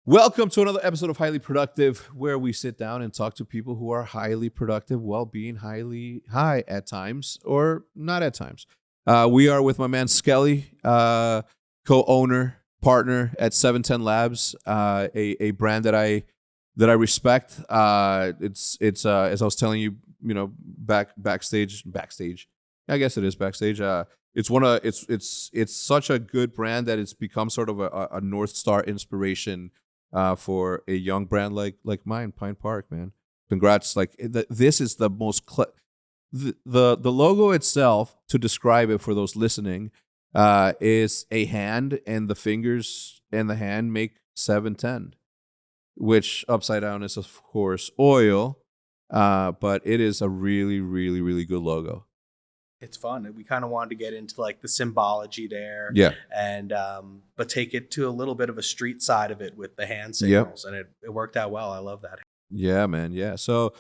Welcome to another episode of Highly Productive, where we sit down and talk to people who are highly productive while being highly high at times or not at times. We are with my man Skelly, co-owner, partner at 710 Labs, a brand that I respect. It's as I was telling you, backstage. I guess it is backstage. It's such a good brand that it's become sort of a North Star inspiration for a young brand like mine, Pine Park, man. Congrats! This is the most the logo itself, to describe it for those listening, is a hand, and the fingers and the hand make 710, which upside down is of course oil, but it is a really, really, really good logo. It's fun. We kind of wanted to get into like the symbology there, and but take it to a little bit of a street side of it with the hand signals, and it worked out well. I love that. Yeah, man. Yeah. So,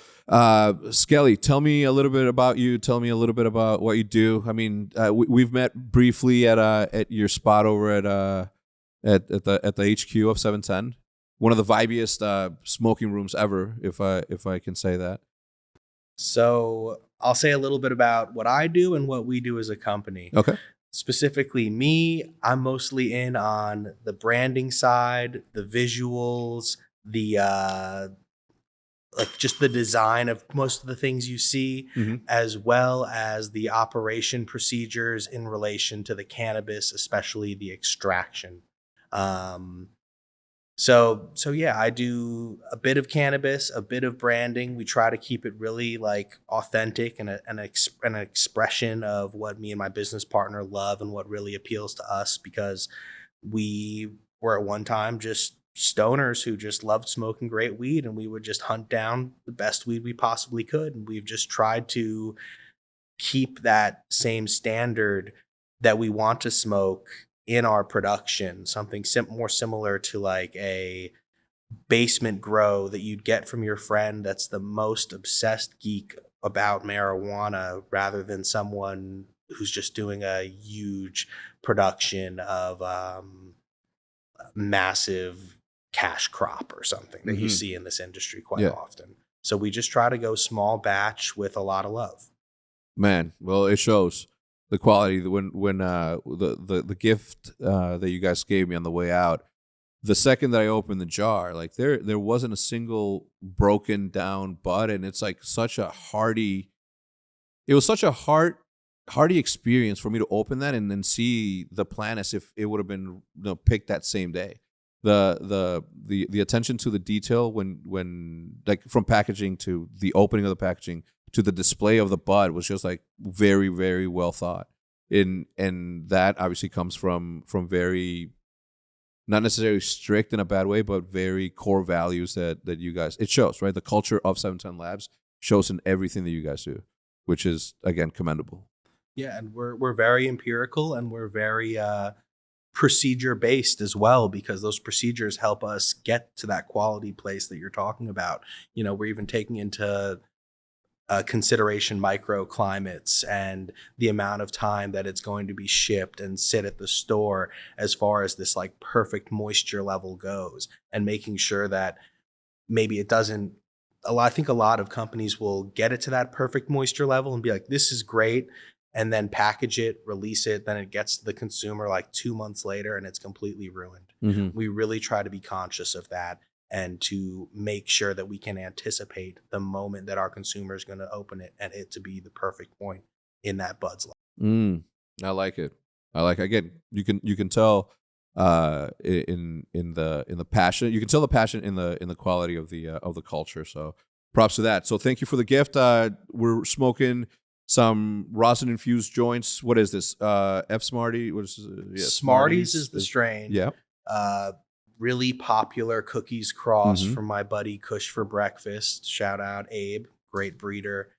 Skelly, tell me a little bit about you. Tell me a little bit about what you do. I mean, we've met briefly at your spot over at the HQ of 710, one of the vibiest smoking rooms ever, if I can say that. So I'll say a little bit about what I do and what we do as a company. Okay. Specifically me, I'm mostly in on the branding side, the visuals, the like just the design of most of the things you see, as well as the operation procedures in relation to the cannabis, especially the extraction. So yeah, I do a bit of cannabis, a bit of branding. We try to keep it really like authentic and an expression of what me and my business partner love and what really appeals to us, because we were at one time just stoners who just loved smoking great weed, and we would just hunt down the best weed we possibly could. And we've just tried to keep that same standard that we want to smoke in our production, something more similar to like a basement grow that you'd get from your friend that's the most obsessed geek about marijuana, rather than someone who's just doing a huge production of massive cash crop or something that you see in this industry quite often. So we just try to go small batch with a lot of love. Man, well, it shows. The quality when the gift that you guys gave me on the way out, the second that I opened the jar, like there wasn't a single broken down bud, and it's like such a hearty. It was such a hearty experience for me to open that and then see the plant as if it would have been picked that same day. The attention to the detail when like from packaging to the opening of the packaging to the display of the bud was just like very, very well thought. And that obviously comes from very, not necessarily strict in a bad way, but very core values that you guys, it shows, right? The culture of 710 Labs shows in everything that you guys do, which is, again, commendable. Yeah, and we're very empirical, and we're very procedure based as well, because those procedures help us get to that quality place that you're talking about. We're even taking into consideration microclimates and the amount of time that it's going to be shipped and sit at the store, as far as this like perfect moisture level goes, and making sure that maybe it doesn't. I think a lot of companies will get it to that perfect moisture level and be like, this is great, and then package it, release it, then it gets to the consumer like 2 months later and it's completely ruined. We really try to be conscious of that, and to make sure that we can anticipate the moment that our consumer is going to open it, and it to be the perfect point in that bud's life. I like it. Again, you can tell in the passion. You can tell the passion in the quality of the culture. So props to that. So thank you for the gift. We're smoking some rosin infused joints. What is this? F Smarty. What is Smarties is the strain. Yeah. Really popular cookies cross from my buddy Kush for Breakfast. Shout out Abe, great breeder.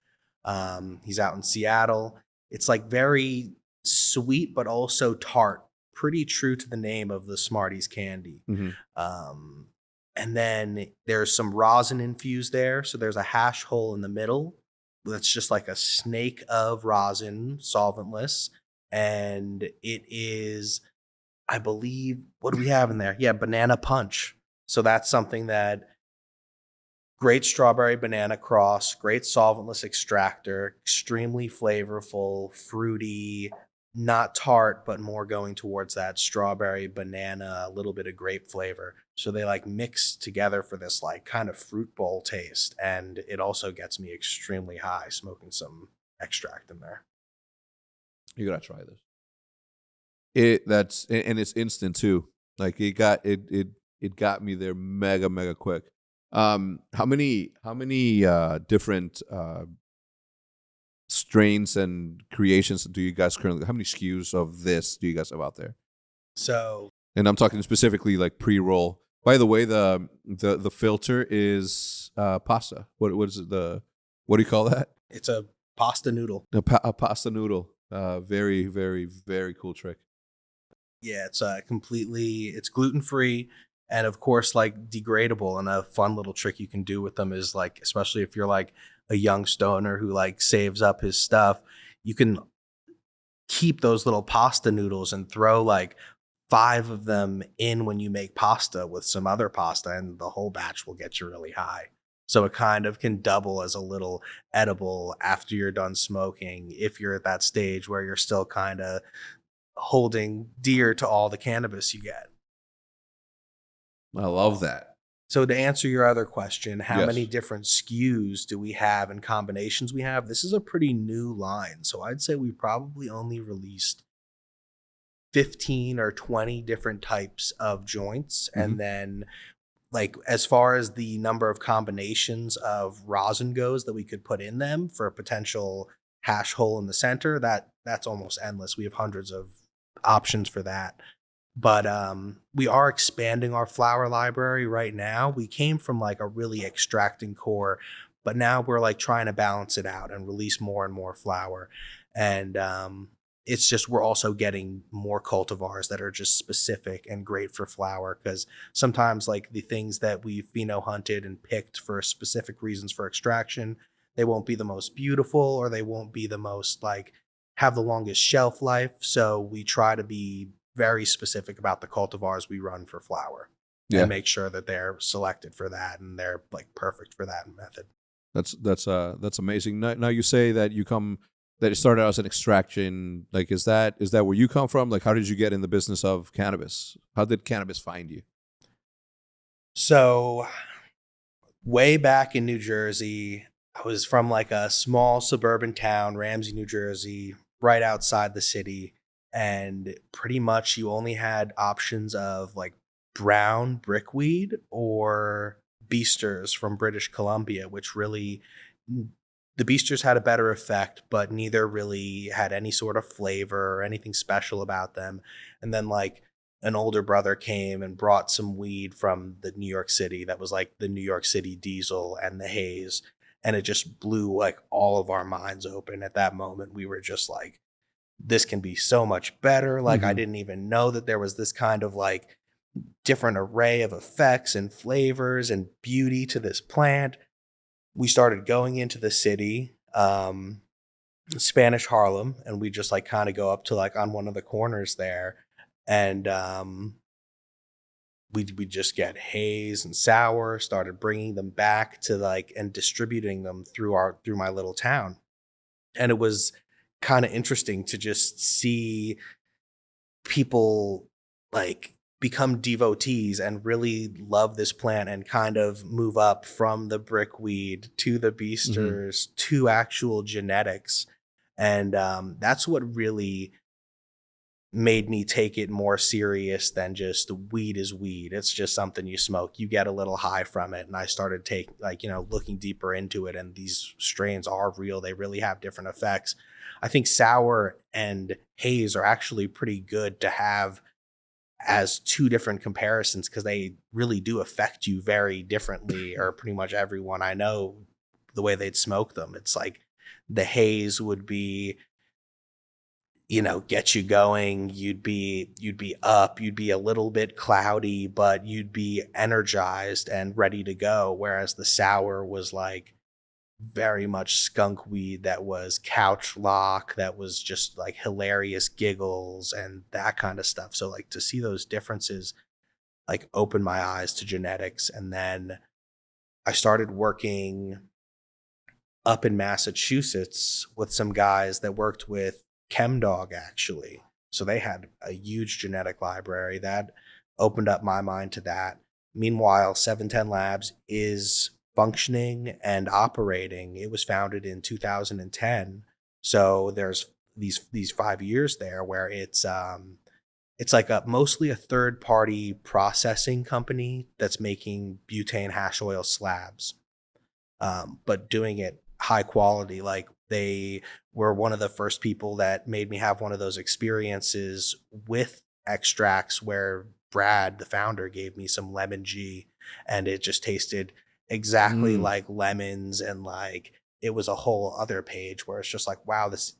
He's out in Seattle. It's like very sweet, but also tart. Pretty true to the name of the Smarties candy. And then there's some rosin infused there. So there's a hash hole in the middle that's just like a snake of rosin, solventless. And it is, I believe, what do we have in there? Yeah, banana punch. So that's something that great strawberry banana cross, great solventless extractor, extremely flavorful, fruity, not tart, but more going towards that strawberry banana, a little bit of grape flavor. So they like mix together for this like kind of fruit bowl taste. And it also gets me extremely high smoking some extract in there. You gotta try this. And it's instant too. Like it got me there mega quick. How many different strains and creations do you guys currently? How many SKUs of this do you guys have out there? So, And I'm talking specifically like pre-roll. By the way, the filter is pasta. What is it? What do you call that? it's a pasta noodle. A pasta noodle. Very very cool trick. Yeah, it's it's gluten free, and of course like degradable. And a fun little trick you can do with them is like, especially if you're like a young stoner who like saves up his stuff, you can keep those little pasta noodles and throw like 5 of them in when you make pasta with some other pasta, and the whole batch will get you really high. So it kind of can double as a little edible after you're done smoking, if you're at that stage where you're still kind of holding dear to all the cannabis you get. I love that. So to answer your other question, how Yes. many different SKUs do we have and combinations we have? This is a pretty new line. So I'd say we probably only released 15 or 20 different types of joints. Mhm. And then like as far as the number of combinations of rosin goes that we could put in them for a potential hash hole in the center, that's almost endless. We have hundreds of options for that. But we are expanding our flower library right now. We came from like a really extracting core, but now we're like trying to balance it out and release more and more flower. And it's just we're also getting more cultivars that are just specific and great for flower, because sometimes like the things that we've pheno hunted and picked for specific reasons for extraction, they won't be the most beautiful, or they won't be the most like have the longest shelf life. So we try to be very specific about the cultivars we run for flower, Yeah. and make sure that they're selected for that and they're like perfect for that method. That's amazing. Now you say that it started out as an extraction. Like, is that where you come from? Like, how did you get in the business of cannabis? How did cannabis find you? So way back in New Jersey, I was from like a small suburban town, Ramsey, New Jersey, right outside the city. And pretty much you only had options of like brown brickweed or beasters from British Columbia, which really, the beasters had a better effect, but neither really had any sort of flavor or anything special about them. And then like an older brother came and brought some weed from the New York City that was like the New York City Diesel and the Haze. And it just blew like all of our minds open at that moment. We were just like, this can be so much better. Like I Mhm. didn't even know that there was this kind of like different array of effects and flavors and beauty to this plant. We started going into the city, Spanish Harlem, and we just like kind of go up to like on one of the corners there, and we just get haze and sour. Started bringing them back to like and distributing them through my little town, and it was kind of interesting to just see people like become devotees and really love this plant and kind of move up from the brickweed to the beasters to actual genetics. And that's what really made me take it more serious than just weed is weed. It's just something you smoke. You get a little high from it. And I started looking deeper into it. And these strains are real. They really have different effects. I think sour and haze are actually pretty good to have as 2 different comparisons, because they really do affect you very differently, or pretty much everyone I know, the way they'd smoke them. It's like the haze would be, get you going. You'd be up, you'd be a little bit cloudy, but you'd be energized and ready to go. Whereas the sour was like very much skunk weed, that was couch lock, that was just like hilarious giggles and that kind of stuff. So like to see those differences like opened my eyes to genetics. And then I started working up in Massachusetts with some guys that worked with ChemDog, actually. So they had a huge genetic library that opened up my mind to that. Meanwhile, 710 Labs is functioning and operating. It was founded in 2010. So there's these 5 years there where it's like a mostly a third party processing company that's making butane hash oil slabs, but doing it high quality. Like they were one of the first people that made me have one of those experiences with extracts where Brad, the founder, gave me some lemon G, and it just tasted exactly Mm. like lemons. And like it was a whole other page where it's just like, wow, this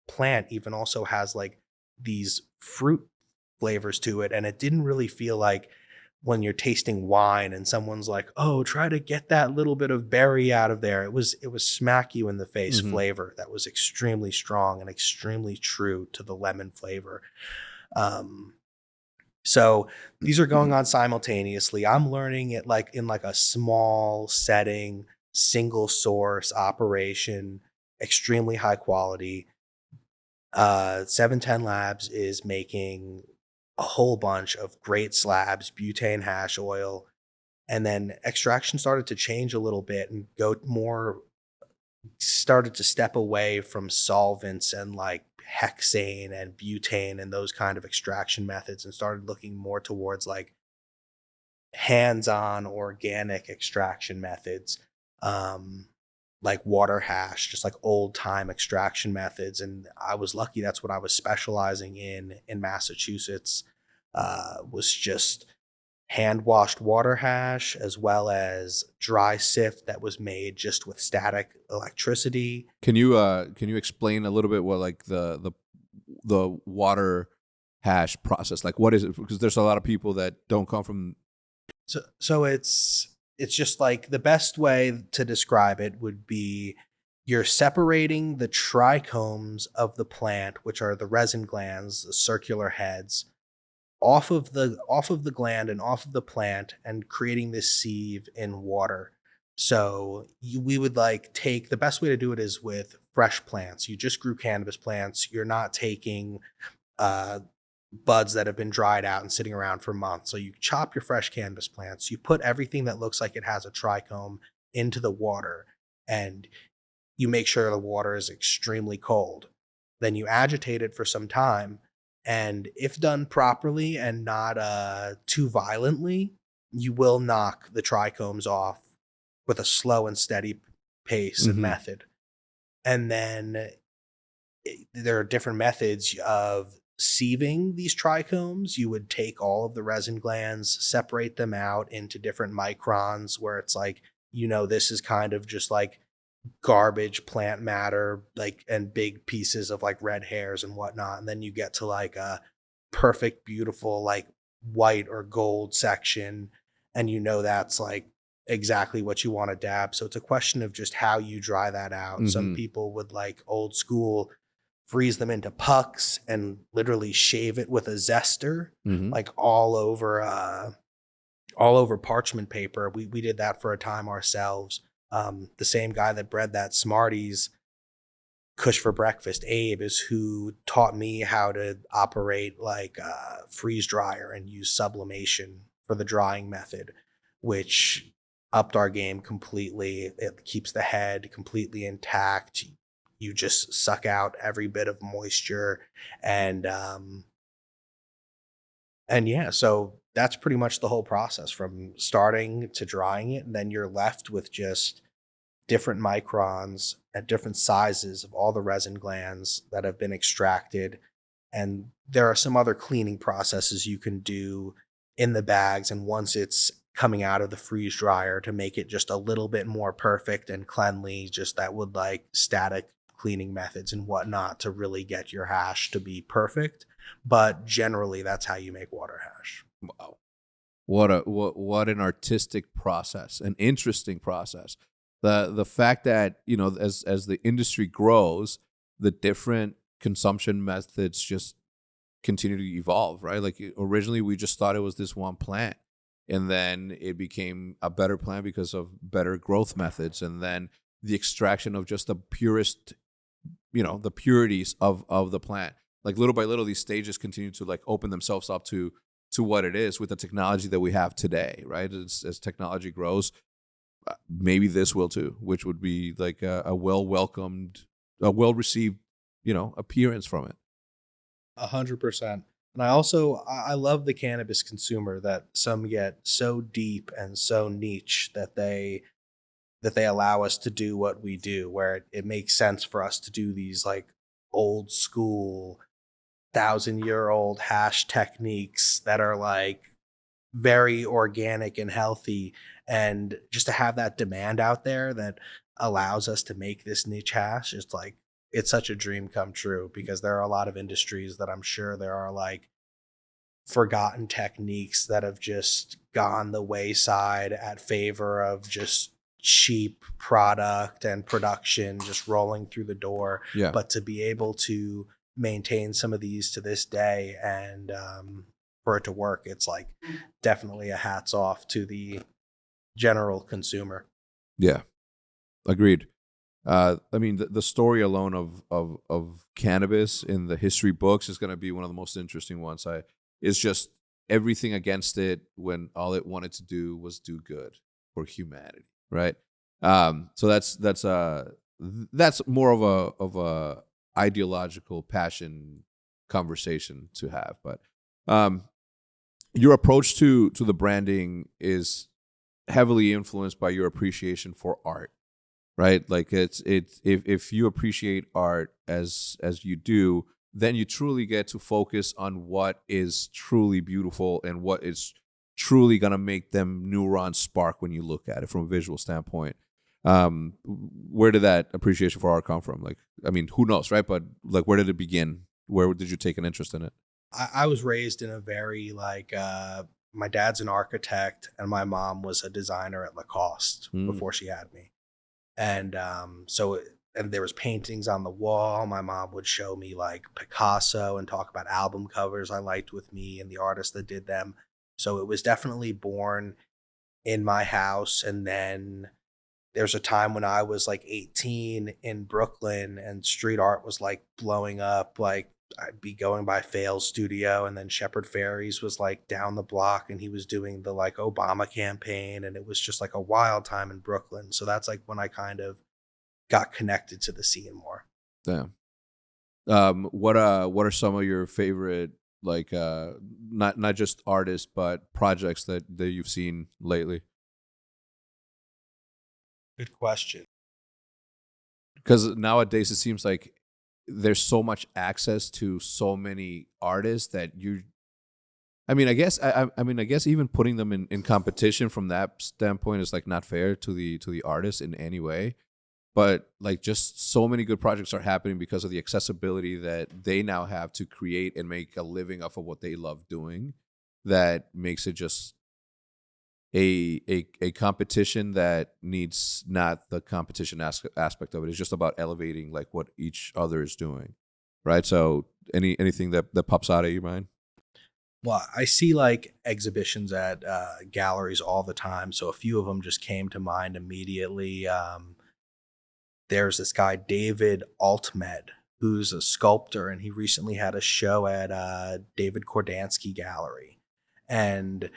plant even also has like these fruit flavors to it. And it didn't really feel like when you're tasting wine and someone's like, "Oh, try to get that little bit of berry out of there." It was smack you in the face Hmm. flavor that was extremely strong and extremely true to the lemon flavor. Um, so these are going on simultaneously. I'm learning it like in like a small setting, single source operation, extremely high quality. 710 Labs is making a whole bunch of great slabs, butane hash oil, and then extraction started to change a little bit and go more, started to step away from solvents and like hexane and butane and those kind of extraction methods, and started looking more towards like hands-on organic extraction methods, um, like water hash, just like old time extraction methods. And I was lucky that's what I was specializing in Massachusetts, was just hand washed water hash, as well as dry sift that was made just with static electricity. Can you explain a little bit what like the water hash process, like what is it? Because there's a lot of people that don't come from. So it's just like the best way to describe it would be you're separating the trichomes of the plant, which are the resin glands, the circular heads, off of the gland and off of the plant, and creating this sieve in water. So we would like take, the best way to do it is with fresh plants. You just grew cannabis plants. You're not taking uh, buds that have been dried out and sitting around for months. So you chop your fresh cannabis plants. You put everything that looks like it has a trichome into the water, and you make sure the water is extremely cold. Then you agitate it for some time, and if done properly and not too violently, you will knock the trichomes off with a slow and steady pace and Hmm. method. And then there are different methods of sieving these trichomes. You would take all of the resin glands, separate them out into different microns, where it's like, this is kind of just like garbage plant matter, like, and big pieces of like red hairs and whatnot. And then you get to like a perfect, beautiful, like white or gold section. And that's like exactly what you want to dab. So it's a question of just how you dry that out. Some Hmm. people would like old school freeze them into pucks and literally shave it with a zester, Hmm. like all over parchment paper. We did that for a time ourselves. The same guy that bred that Smarties Kush for breakfast, Abe, is who taught me how to operate like a freeze dryer and use sublimation for the drying method, which upped our game completely. It keeps the head completely intact. You just suck out every bit of moisture, and yeah, so that's pretty much the whole process from starting to drying it. And then you're left with just different microns at different sizes of all the resin glands that have been extracted. And there are some other cleaning processes you can do in the bags. And once it's coming out of the freeze dryer, to make it just a little bit more perfect and cleanly, just that would like static cleaning methods and whatnot to really get your hash to be perfect. But generally, that's how you make water hash. Wow. What an artistic process, an interesting process. The fact that, as the industry grows, the different consumption methods just continue to evolve, right? Like originally we just thought it was this one plant, and then it became a better plant because of better growth methods, and then the extraction of just the purest, the purities of the plant. Like little by little, these stages continue to like open themselves up to what it is with the technology that we have today, right? As technology grows, maybe this will too, which would be like a well welcomed, a well received, appearance from it. 100%. And I love the cannabis consumer that some get so deep and so niche that they allow us to do what we do, where it makes sense for us to do these like old school 1,000-year-old hash techniques that are like very organic and healthy, and just to have that demand out there that allows us to make this niche hash, it's like it's such a dream come true, because there are a lot of industries that I'm sure there are like forgotten techniques that have just gone the wayside at favor of just cheap product and production just rolling through the door. Yeah. But to be able to maintain some of these to this day, and for it to work, it's like definitely a hats off to the general consumer. Yeah. Agreed. I mean, the story alone of cannabis in the history books is going to be one of the most interesting ones. It's just everything against it when all it wanted to do was do good for humanity, right? So that's more of a ideological passion conversation to have. But your approach to the branding is heavily influenced by your appreciation for art, right? Like it's if you appreciate art as you do, then you truly get to focus on what is truly beautiful and what is truly gonna make them neurons spark when you look at it from a visual standpoint. Where did that appreciation for art come from? Like, I mean, who knows, right? But like, where did it begin? Where did you take an interest in it? I was raised in a very like my dad's an architect and my mom was a designer at Lacoste Mm, before she had me. And and there was paintings on the wall. My mom would show me like Picasso and talk about album covers I liked with me and the artists that did them. So it was definitely born in my house. And then there's a time when I was like 18 in Brooklyn and street art was like blowing up. Like I'd be going by Fail's studio, and then Shepard Fairey's was like down the block and he was doing the like Obama campaign, and it was just like a wild time in Brooklyn. So that's like when I kind of got connected to the scene more. damn. What are some of your favorite, like not just artists but projects that you've seen lately? Good question. Because nowadays it seems like there's so much access to so many artists that you. I mean, I guess even putting them in competition from that standpoint is like not fair to the artist in any way. But like just so many good projects are happening because of the accessibility that they now have to create and make a living off of what they love doing. That makes it just a competition that needs not the competition aspect of it. It's just about elevating like what each other is doing, right? So anything that pops out of your mind? Well, I see like exhibitions at galleries all the time. So a few of them just came to mind immediately. There's this guy, David Altmed, who's a sculptor, and he recently had a show at David Kordansky Gallery. And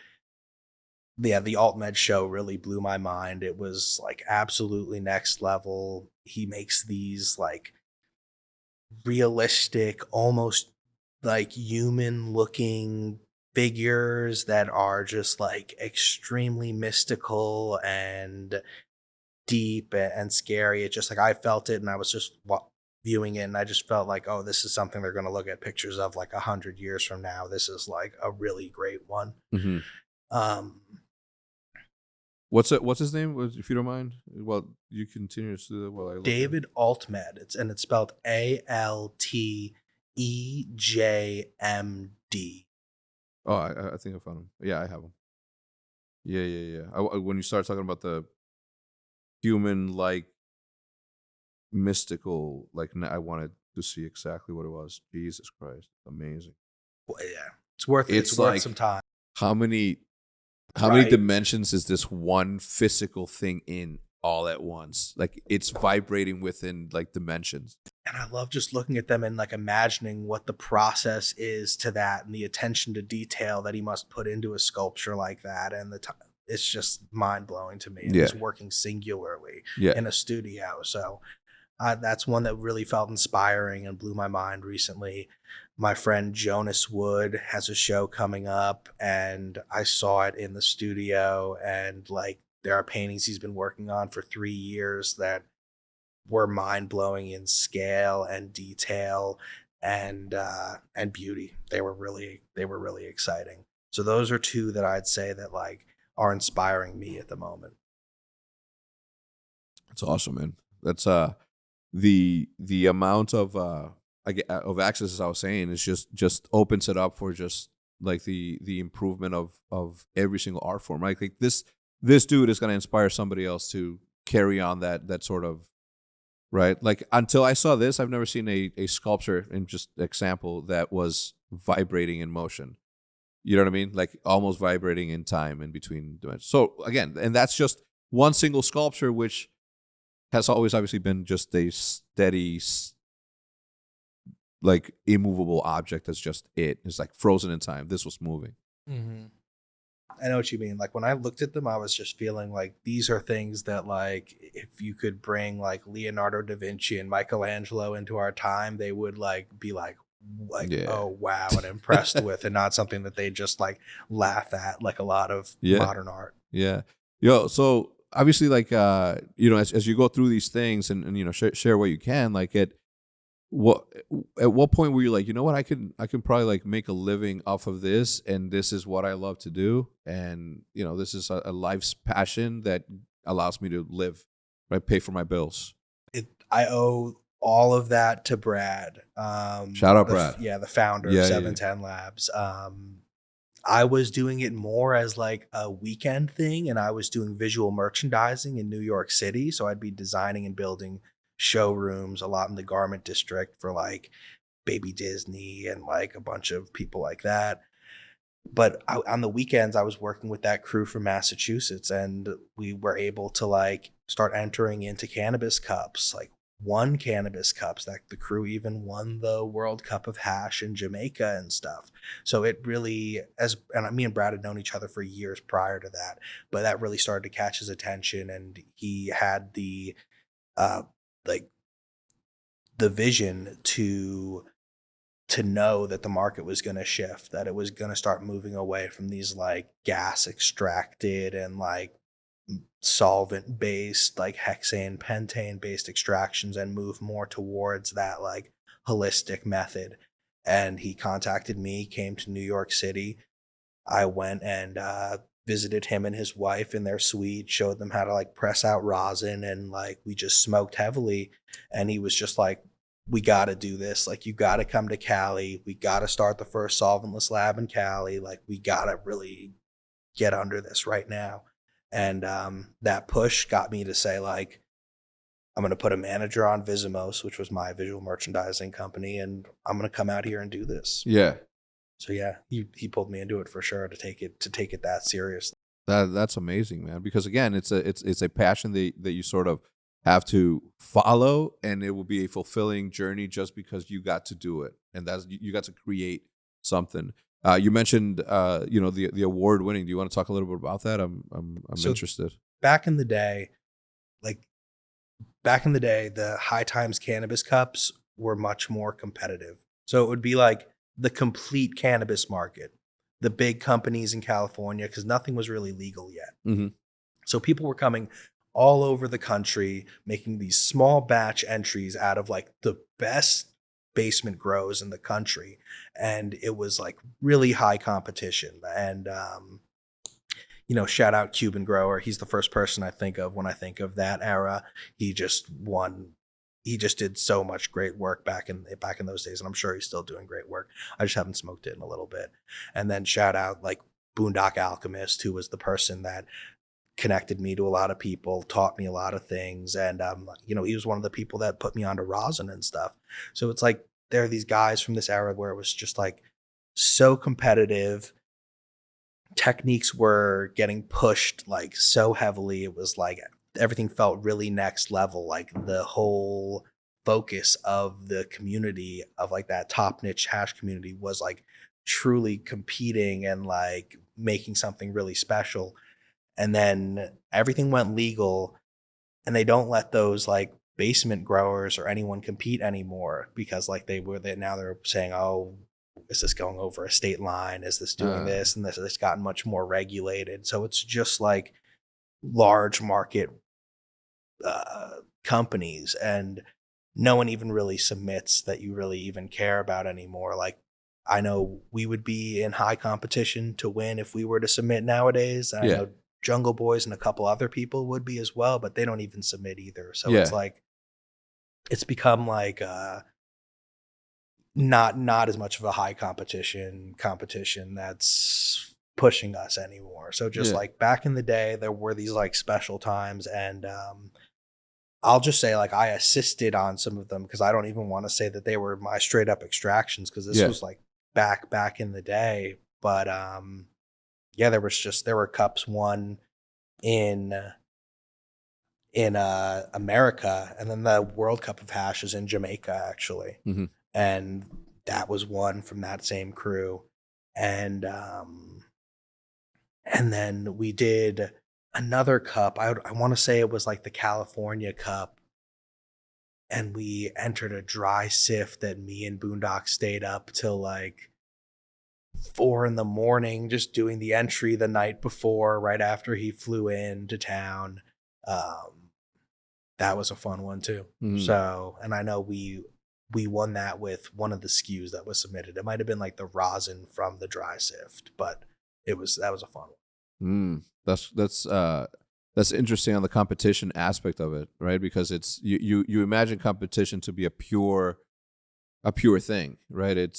yeah, the Altmed show really blew my mind. It was like absolutely next level. He makes these like realistic, almost like human looking figures that are just like extremely mystical and deep and scary. It just like I felt it, and I was just viewing it, and I just felt like, oh, this is something they're going to look at pictures of like 100 years from now. This is like a really great one. Hmm. Um, What's his name? If you don't mind, well, you continue to do that while I look at it. David Altmed. It's spelled Altejmd. Oh, I think I found him. Yeah, I have him. Yeah, yeah, yeah. When you start talking about the human like mystical, like I wanted to see exactly what it was. Jesus Christ, amazing. Well, yeah, it's worth it. It's It's worth like some time. how many Right. dimensions is this one physical thing in all at once? Like it's vibrating within like dimensions. And I love just looking at them and like imagining what the process is to that and the attention to detail that he must put into a sculpture like that. And the time, it's just mind blowing to me. And Yeah. he's working singularly Yeah. in a studio. So that's one that really felt inspiring and blew my mind recently. My friend Jonas Wood has a show coming up, and I saw it in the studio. And like, there are paintings he's been working on for 3 years that were mind blowing in scale and detail and beauty. They were really exciting. So those are two that I'd say that like are inspiring me at the moment. It's awesome, man. That's the amount of of access, as I was saying, is just opens it up for just like the improvement of every single art form, right? Like this dude is gonna inspire somebody else to carry on that sort of, right? Like until I saw this, I've never seen a sculpture in just example that was vibrating in motion. You know what I mean? Like almost vibrating in time in between dimensions. So again, and that's just one single sculpture, which has always obviously been just a steady, like immovable object. That's just it. It's like frozen in time. This was moving. Mm-hmm. I know what you mean. Like when I looked at them, I was just feeling like these are things that like if you could bring like Leonardo da Vinci and Michelangelo into our time, they would like be like Yeah. oh wow and impressed with, and not something that they just like laugh at like a lot of Yeah. modern art. Yeah. Yo, so obviously like as you go through these things and share what you can, like what at what point were you like, you know what, I can probably like make a living off of this, and this is what I love to do, and this is a life's passion that allows me to live, right, pay for my bills. I owe all of that to Brad. Shout out Brad. Yeah, the founder Yeah, of yeah. 710 Labs. I was doing it more as like a weekend thing, and I was doing visual merchandising in New York City. So I'd be designing and building showrooms a lot in the garment district for like Baby Disney and like a bunch of people like that. But on the weekends, I was working with that crew from Massachusetts, and we were able to like start entering into cannabis cups, like won cannabis cups. That the crew even won the World Cup of Hash in Jamaica and stuff. So it really, and me and Brad had known each other for years prior to that, but that really started to catch his attention, and he had the uh like the vision to know that the market was going to shift, that it was going to start moving away from these like gas extracted and like solvent based, like hexane, pentane based extractions, and move more towards that like holistic method. And he contacted me, came to New York City. I went and visited him and his wife in their suite, showed them how to like press out rosin, and like we just smoked heavily. And he was just like, we got to do this. Like, you got to come to Cali. We got to start the first solventless lab in Cali. Like, we got to really get under this right now. And that push got me to say, like, I'm going to put a manager on Visimos, which was my visual merchandising company, and I'm going to come out here and do this. Yeah. So yeah, he pulled me into it for sure, to take it that seriously. That's amazing, man. Because again, it's a passion that you sort of have to follow, and it will be a fulfilling journey just because you got to do it, and that's you got to create something. You mentioned the award winning. Do you want to talk a little bit about that? I'm interested. Back in the day, the High Times Cannabis Cups were much more competitive. So it would be like the complete cannabis market, the big companies in California, because nothing was really legal yet. Mm-hmm. So people were coming all over the country, making these small batch entries out of like the best basement grows in the country. And it was like really high competition. And, shout out Cuban Grower. He's the first person I think of when I think of that era. He just did so much great work back in those days, and I'm sure he's still doing great work. I just haven't smoked it in a little bit. And then shout out like Boondock Alchemist, who was the person that connected me to a lot of people, taught me a lot of things, and he was one of the people that put me onto rosin and stuff. So it's like there are these guys from this era where it was just like so competitive. Techniques were getting pushed like so heavily. It was like everything felt really next level. Like the whole focus of the community of like that top niche hash community was like truly competing and like making something really special. And then everything went legal, and they don't let those like basement growers or anyone compete anymore because like now they're saying, oh, is this going over a state line? Is this doing this? And this it's gotten much more regulated. So it's just like large market companies, and no one even really submits that you really even care about anymore. Like I know we would be in high competition to win if we were to submit nowadays. And I know Jungle Boys and a couple other people would be as well, but they don't even submit either. So it's like it's become like not as much of a high competition that's pushing us anymore. So just like back in the day, there were these like special times, and I'll just say like I assisted on some of them because I don't even want to say that they were my straight up extractions because this was like back in the day. But there were cups won in America, and then the World Cup of Hash is in Jamaica actually. Mm-hmm. And that was one from that same crew. And then we did another cup. I want to say it was like the California Cup. And we entered a dry sift that me and Boondock stayed up till like 4 a.m, just doing the entry the night before, right after he flew into town. That was a fun one too. Mm-hmm. So, and I know we won that with one of the SKUs that was submitted. It might have been like the rosin from the dry sift, but that was a fun one. That's interesting on the competition aspect of it, right? Because it's you imagine competition to be a pure thing, right? It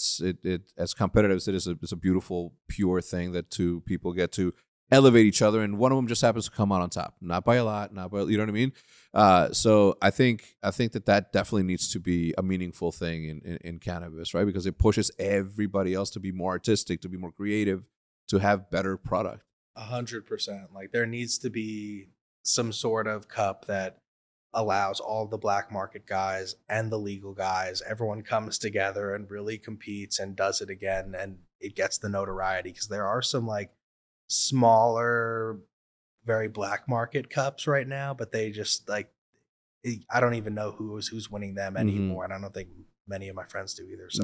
as competitive as it is, it's a beautiful pure thing that two people get to elevate each other, and one of them just happens to come out on top, not by a lot, not by, you know what I mean? So I think that definitely needs to be a meaningful thing in cannabis, right? Because it pushes everybody else to be more artistic, to be more creative, to have better product. 100%. Like there needs to be some sort of cup that allows all the black market guys and the legal guys, everyone comes together and really competes and does it again, and it gets the notoriety, because there are some like smaller, very black market cups right now, but they just like, I don't even know who's winning them anymore. And I don't think many of my friends do either. So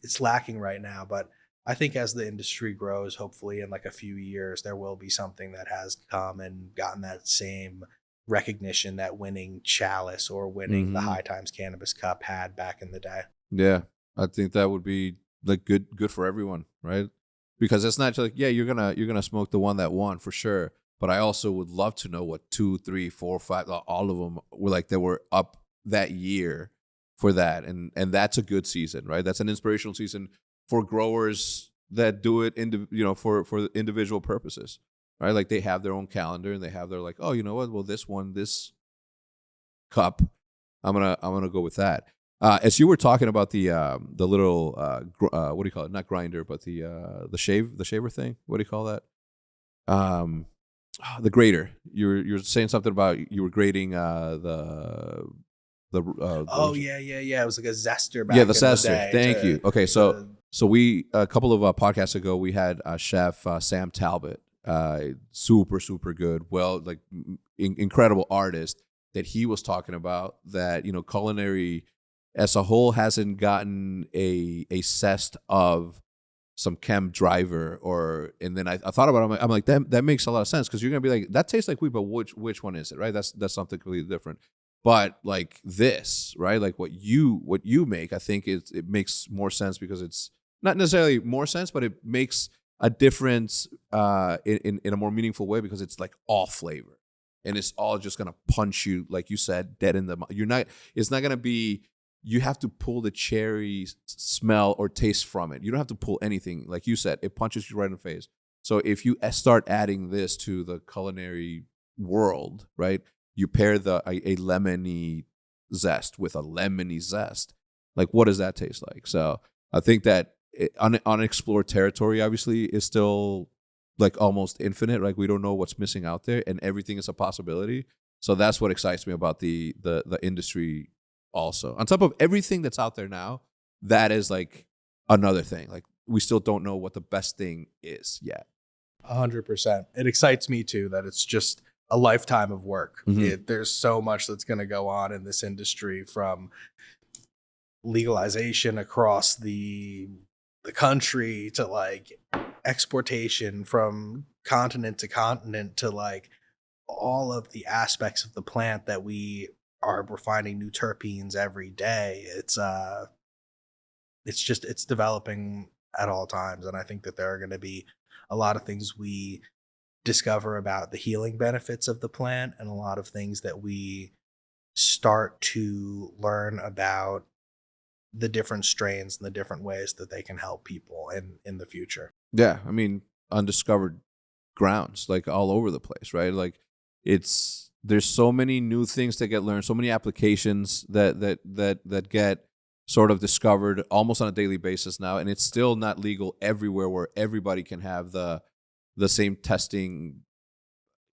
it's lacking right now. But I think as the industry grows, hopefully in like a few years, there will be something that has come and gotten that same recognition that winning Chalice or winning the High Times Cannabis Cup had back in the day. Yeah, I think that would be like good for everyone, right? Because it's not just like, you're gonna smoke the one that won for sure, but I also would love to know what 2, 3, 4, 5, all of them were like. They were up that year for that, and that's a good season, right? That's an inspirational season for growers that do it for individual purposes, right? Like they have their own calendar and they have their like, oh, you know what? Well, this cup, I'm gonna go with that. As you were talking about the little what do you call it? Not grinder, but the shaver thing. What do you call that? The grater. You're saying something about you were grating the It was like a zester back the zester. Thank you. Okay, so we a couple of podcasts ago we had Chef Sam Talbot, super good, well, like incredible artist, that he was talking about that culinary as a whole hasn't gotten a zest of some chem driver, and then I thought about it. I'm like that makes a lot of sense, because you're gonna be like, that tastes like weed, but which one is it, right? That's something completely different. But like this, right? Like what you make, I think it makes more sense, because it's not necessarily more sense, but it makes a difference in a more meaningful way, because it's like all flavor, and it's all just gonna punch you, like you said, dead in the mouth. It's not gonna be. You have to pull the cherry smell or taste from it. You don't have to pull anything. Like you said, it punches you right in the face. So if you start adding this to the culinary world, right? You pair a lemony zest with a lemony zest. Like, what does that taste like? So I think that unexplored territory obviously is still like almost infinite. Like we don't know what's missing out there, and everything is a possibility. So that's what excites me about the industry. Also, on top of everything that's out there now, that is like another thing. Like we still don't know what the best thing is yet. 100%. It excites me too that it's just a lifetime of work. Mhm. There's so much that's going to go on in this industry, from legalization across the country to like exportation from continent to continent to like all of the aspects of the plant that we're finding new terpenes every day. It's developing at all times, and I think that there are going to be a lot of things we discover about the healing benefits of the plant, and a lot of things that we start to learn about the different strains and the different ways that they can help people in the future. Yeah, I mean, undiscovered grounds like all over the place, right? Like there's so many new things that get learned, so many applications that get sort of discovered almost on a daily basis now, and it's still not legal everywhere where everybody can have the same testing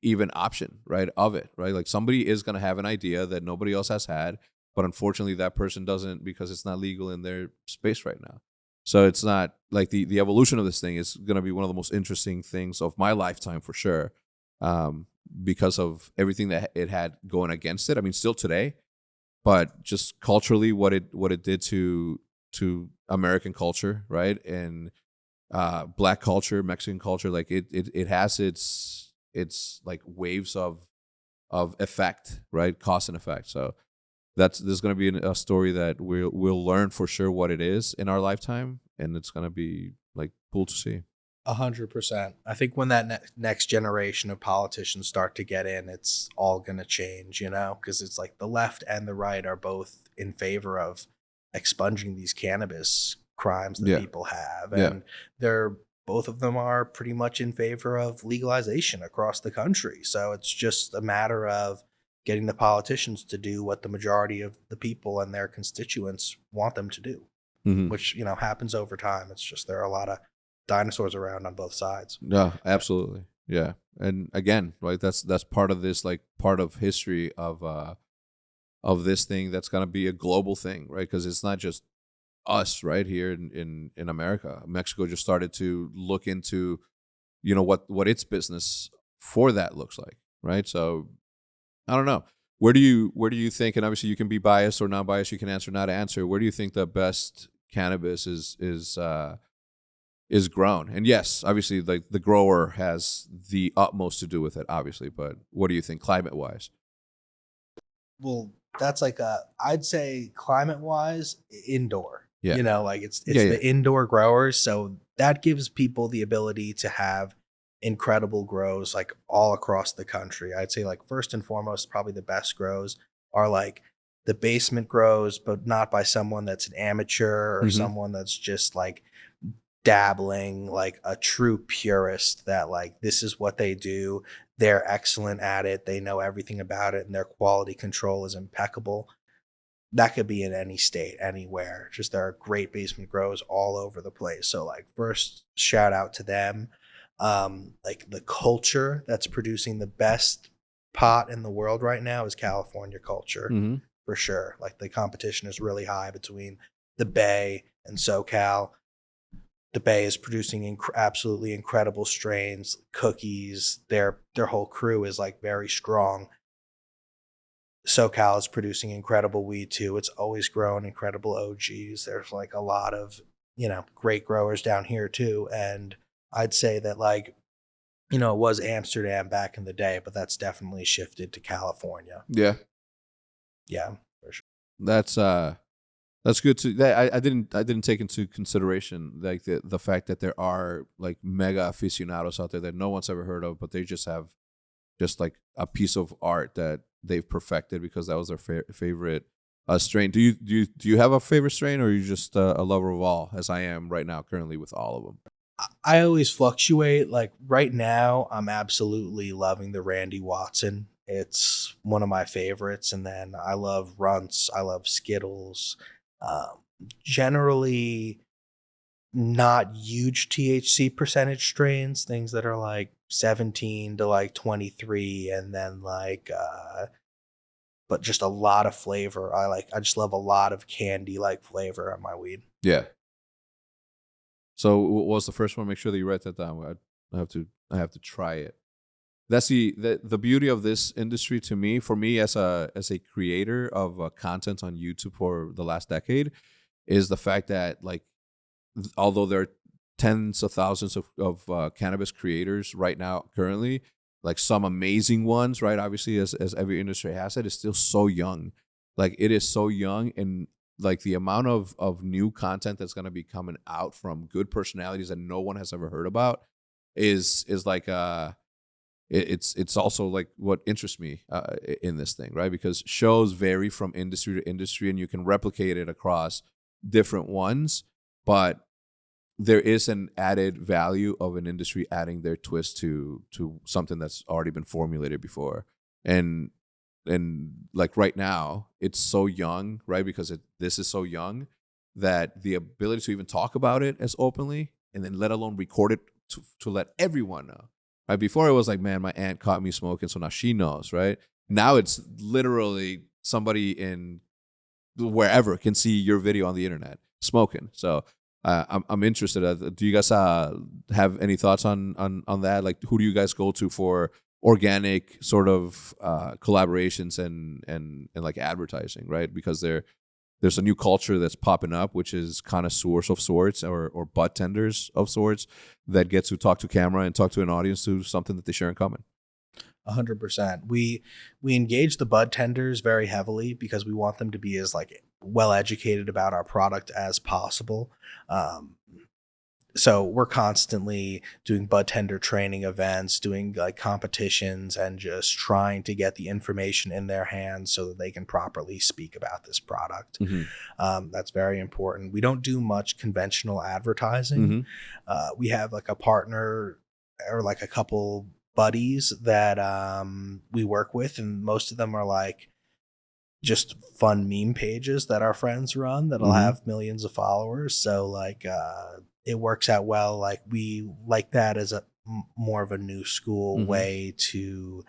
even option, right, of it, right? Like somebody is going to have an idea that nobody else has had, but unfortunately that person doesn't because it's not legal in their space right now. So it's not like the evolution of this thing is going to be one of the most interesting things of my lifetime for sure, because of everything that it had going against it. I mean, still today, but just culturally, what it did to American culture, right, and Black culture, Mexican culture, like it has its like waves of effect, right, cause and effect. So there's going to be a story that we'll learn for sure what it is in our lifetime, and it's going to be like cool to see. 100%. I think when that next generation of politicians start to get in, it's all going to change, because it's like the left and the right are both in favor of expunging these cannabis crimes that Yeah, people have. yeah. And both of them are pretty much in favor of legalization across the country. So it's just a matter of getting the politicians to do what the majority of the people and their constituents want them to do, Hmm. which, happens over time. It's just there are a lot of dinosaurs around on both sides. Yeah, absolutely. Yeah, and again, like that's part of this, like part of history of this thing that's going to be a global thing, right? Because it's not just us right here in America. Mexico just started to look into, what its business for that looks like, right? So I don't know. Where do you think? And obviously, you can be biased or non-biased. You can answer, not answer. Where do you think the best cannabis is grown? And yes, obviously, like the grower has the utmost to do with it, obviously. But what do you think, climate wise? Well, that's like I'd say climate wise, indoor. Yeah, Like it's yeah, yeah. the indoor growers, so that gives people the ability to have incredible grows like all across the country. I'd say like first and foremost, probably the best grows are like the basement grows, but not by someone that's an amateur or Hmm. someone that's just like dabbling, like a true purist that like this is what they do. They're excellent at it. They know everything about it and their quality control is impeccable. That could be in any state, anywhere. Just there are great basement grows all over the place. So like first shout out to them. Like the culture that's producing the best pot in the world right now is California culture Hmm. for sure. Like the competition is really high between the Bay and SoCal. The Bay is producing absolutely incredible strains, cookies. Their whole crew is like very strong. SoCal is producing incredible weed too. It's always grown incredible OGs. There's like a lot of, great growers down here too. And I'd say that like, it was Amsterdam back in the day, but that's definitely shifted to California. Yeah, Yeah, for sure. that's uh, that's good to. I didn't take into consideration like the fact that there are like mega aficionados out there that no one's ever heard of, but they just have just like a piece of art that they've perfected because that was their favorite strain. Do you have a favorite strain, or are you just a lover of all, as I am right now, currently with all of them? I always fluctuate. Like right now, I'm absolutely loving the Randy Watson. It's one of my favorites. And then I love Runts. I love Skittles. Um, Generally, not huge THC percentage strains, things that are like 17 to like 23, and then like but just a lot of flavor. I just love a lot of candy like flavor on my weed. Yeah. So what was the first one? Make sure that you write that down. I have to try it. That's the beauty of this industry to me. For me, as a creator of content on YouTube for the last decade, is the fact that like, although there are tens of thousands of cannabis creators right now currently, like some amazing ones, right? Obviously, as every industry has it, is still so young. Like it is so young, and like the amount of new content that's going to be coming out from good personalities that no one has ever heard about is like it's also like what interests me in this thing, right? Because shows vary from industry to industry, and you can replicate it across different ones, but there is an added value of an industry adding their twist to something that's already been formulated before. And like right now, it's so young, right? Because this is so young that the ability to even talk about it as openly, and then let alone record it to let everyone know. Right? Before it was like, man, my aunt caught me smoking, so now she knows, right? Now it's literally somebody in wherever can see your video on the internet smoking. So I'm interested. Do you guys have any thoughts on that? Like, who do you guys go to for organic sort of collaborations and like advertising, right? Because there's a new culture that's popping up, which is connoisseurs of sorts or bud tenders of sorts that get to talk to camera and talk to an audience to something that they share in common. 100%. We engage the bud tenders very heavily because we want them to be as like well educated about our product as possible. So we're constantly doing bud tender training events, doing like competitions, and just trying to get the information in their hands so that they can properly speak about this product. Mm-hmm. That's very important. We don't do much conventional advertising. Mm-hmm. We have like a partner or like a couple buddies that we work with, and most of them are like just fun meme pages that our friends run that'll Mm-hmm. have millions of followers. So like it works out well. Like we like that as a more of a new school Mm-hmm. way to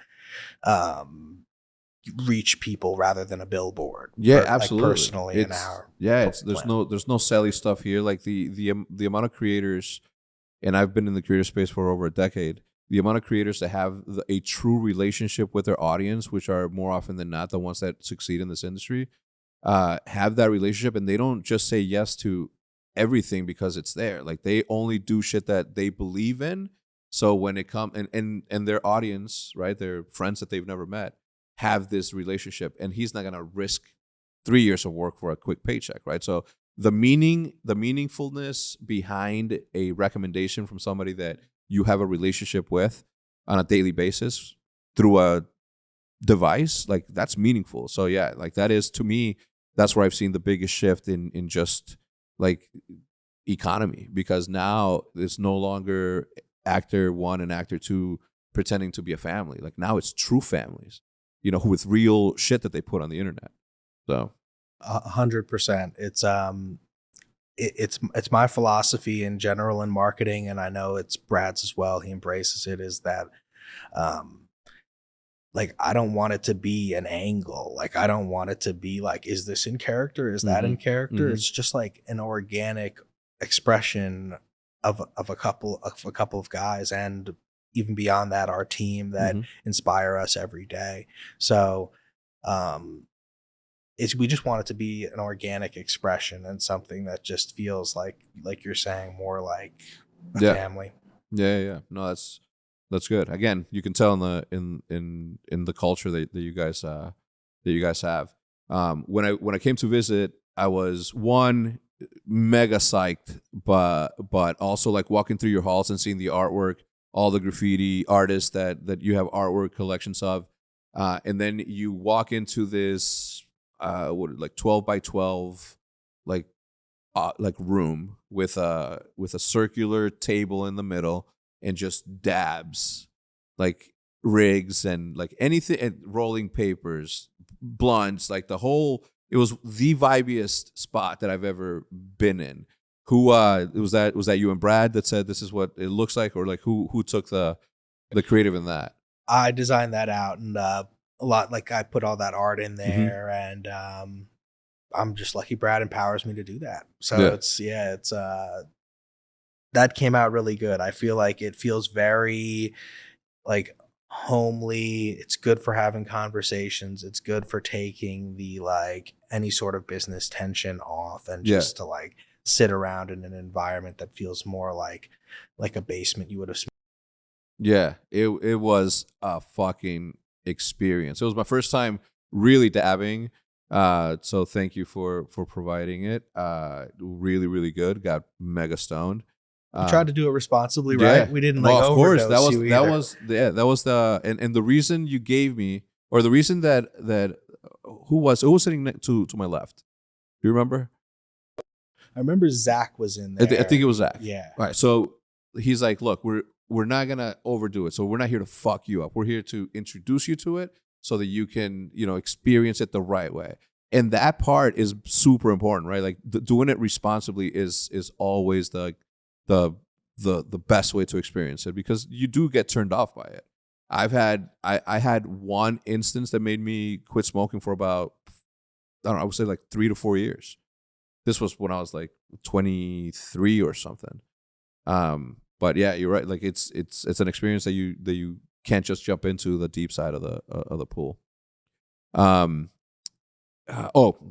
reach people rather than a billboard. Yeah, Like absolutely. personally in our There's plan. there's no Sally stuff here. Like the amount of creators, and I've been in the creator space for over a decade. The amount of creators that have a true relationship with their audience, which are more often than not the ones that succeed in this industry, have that relationship, and they don't just say yes to everything because it's there. Like they only do shit that they believe in. So when it comes and their audience, right, their friends that they've never met, have this relationship, and he's not gonna risk 3 years of work for a quick paycheck, right? So the meaningfulness behind a recommendation from somebody that you have a relationship with on a daily basis through a device, like that's meaningful. So yeah, like that is, to me, that's where I've seen the biggest shift in just like economy, because now it's no longer actor one and actor two pretending to be a family. Like now it's true families, with real shit that they put on the internet. So 100%. It's my philosophy in general in marketing, and I know it's Brad's as well. He embraces it. Is that like I don't want it to be an angle. Like I don't want it to be like, is this in character? Is that in character? Mm-hmm. It's just like an organic expression of a couple of guys, and even beyond that, our team that Mm-hmm. inspire us every day. So we just want it to be an organic expression and something that just feels like you're saying, more like a family. Yeah. No, that's good. Again, you can tell in the culture that you guys have. When I came to visit, I was one, mega psyched, but also like walking through your halls and seeing the artwork, all the graffiti artists that you have artwork collections of, and then you walk into this like 12 by 12 like room with a circular table in the middle, and just dabs, like rigs and like anything, and rolling papers, blunts, like the whole. It was the vibiest spot that I've ever been in. Who was that? Was that you and Brad that said this is what it looks like, or like who took the creative in that? I designed that out, and a lot, like, I put all that art in Mm-hmm. there, and I'm just lucky Brad empowers me to do that. So Yeah. it's that came out really good. I feel like it feels very like homely. It's good for having conversations. It's good for taking the like any sort of business tension off, and Yeah. just to like sit around in an environment that feels more like a basement you would have. Yeah, it was a fucking experience. It was my first time really dabbing. So thank you for providing it. Really, really good. Got mega stoned. We tried to do it responsibly, Yeah. right? We didn't Well, like of course, overdose you either. that was the and the reason you gave me, or the reason that who was sitting to my left. Do you remember? I remember Zach was in I there. think it was Zach. Yeah. All right. So he's like, look, we're not gonna overdo it. So we're not here to fuck you up. We're here to introduce you to it so that you can, experience it the right way. And that part is super important, right? Like doing it responsibly is always the best way to experience it, because you do get turned off by it. I had one instance that made me quit smoking for about, I don't know, I would say like 3 to 4 years. This was when I was like 23 or something. But yeah, you're right. Like it's an experience that you can't just jump into the deep side of the pool.